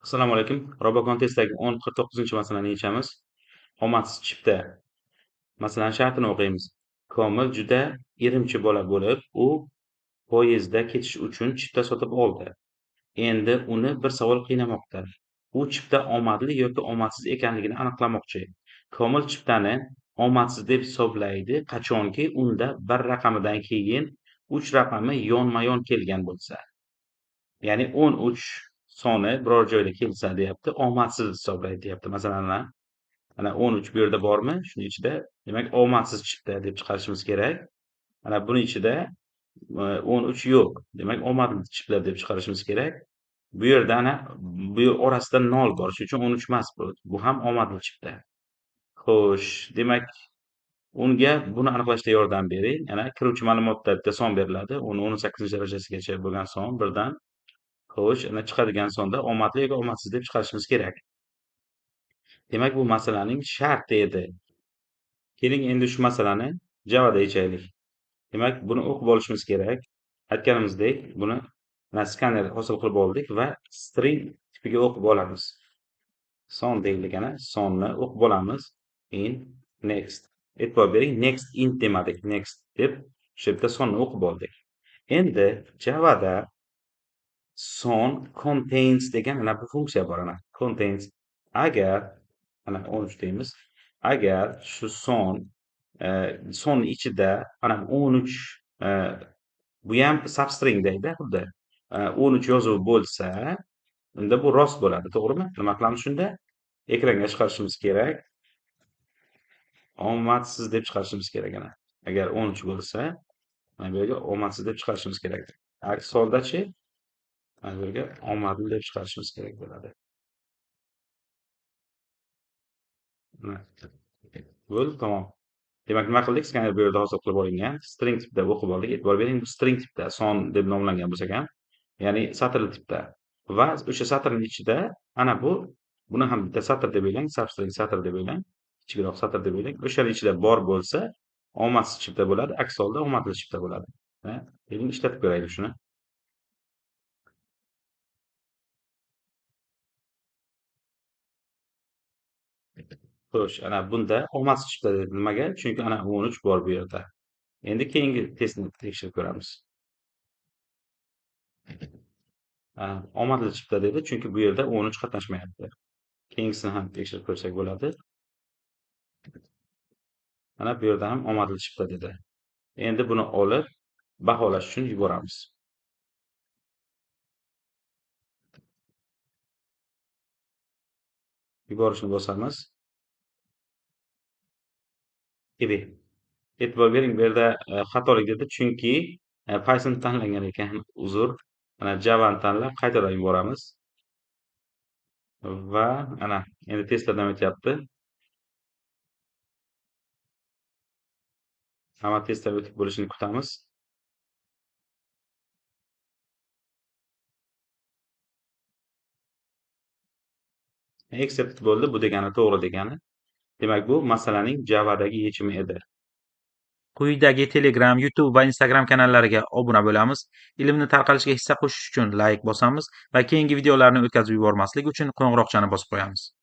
Assalomu alaykum. Robocon testdagi 10-49-masalani yechamiz. Omadsiz chipta. Masalan, shartini o'qiymiz. Komil juda irimchi bola bo'lib, u poyezdda ketish uchun chipta sotib oldi. Endi uni bir savol qiynamoqda. U chipta omadli yoki omadsiz ekanligini aniqlamoqchi. Komil chiptani omadsiz deb hisoblaydi qachonki unda bir raqamidan keyin 3 raqami yonma-yon kelgan bo'lsa. Ya'ni 13 soni biror joyda kelsa deyapti, omadsiz hisoblaydi deyapti. Masalan, mana 13 bu yerda bormi? Shuning ichida demak omadsiz chiqdi deb chiqarishimiz kerak. Mana buni ichida 13 yo'q. Demak omadli chiqdi deb chiqarishimiz kerak. Bu yerda ana bu orasida 0 bor. Shuning uchun 13 emas bu. Bu ham omadli chiqdi. Xo'sh, demak unga buni aniqlashda yordam bering. Yana kiruvchi ma'lumotda bitta son beriladi. Uni 18-darajasigacha bo'lgan son birdan. Xo'sh, ana chiqadigan sonda omadli yoki omadsiz deb chiqarishimiz kerak. Demak, bu masalaning sharti edi. Keling, endi shu masalani Javada yechaylik. Demak, buni o'qib olishimiz kerak. Aytganimizdek, buni skaner hosil qilib oldik va string tipiga o'qib olamiz. Son deylik, ana sonni o'qib olamiz. In next. E'tibor bering, next int demadik. Next deb shu yerda sonni o'qib oldik. Endi Javada son contains degan mana bu funksiya bor ana. Contains agar ana 13 deymiz. Agar shu son ichida mana 13 bu ham substring deydi xuddi. 13 yozuvi bo'lsa, unda bu rost bo'ladi, to'g'rimi? Nima qilamiz shunda? Ekranga chiqarishimiz kerak. Omadsiz deb chiqarishimiz kerak ana. Agar 13 bo'lsa, mana bu yerga omadsiz deb chiqarishimiz kerak. Aks holdachi mana bu yerga omadli deb chiqarishimiz kerak bo'ladi. Bo'ldi, tamom. Demak, nima qildik? Skaner bu yerda hosil qilib olingan. String tipda o'qib oldik. E'tibor bering, bu string tipda son deb nomlangan bo'lsa ham, ya'ni satrli tipda. Va o'sha satrning ichida ana buni ham bitta satr deb o'ylang, substring satr deb o'ylang, kichikroq satr deb o'ylang. O'shaning ichida bor bo'lsa, omadsiz chipta bo'ladi, aks holda omadli chipta bo'ladi. Keling, ishlatib ko'raylik shuni. Xo'sh, ana bunda omadsiz chipta dedi. Nimaga? Chunki ana 13 bor bu yerda. Endi keyingi testni tekshirib ko'ramiz. Omadli chipta dedi, chunki bu yerda 13 qatnashmayapti. Keyingisini ham tekshirib ko'rsak bo'ladi. Mana bu yerda ham omadli chipta dedi. Endi buni olib baholash uchun yuboramiz. Yuborishni bosamiz. E'tibor bering, bu yerda xatolik dedi, chunki Python tanlangan ekan. Uzr. Mana Java'ni tanlab qaytadan yuboramiz. Va ana endi testlar davom etyapti. Hamma testlar o'tib bo'lishini kutamiz. Accept bo'ldi, bu degani to'g'ri degani. Demak, bu masalaning Java'dagi yechimi edi. Quyidagi Telegram, YouTube va Instagram kanallariga obuna bo'lamiz. Ilmni tarqalishiga hissa qo'shish uchun like bosamiz va keyingi videolarni o'tkazib yubormaslik uchun qo'ng'iroqchani bosib qo'yamiz.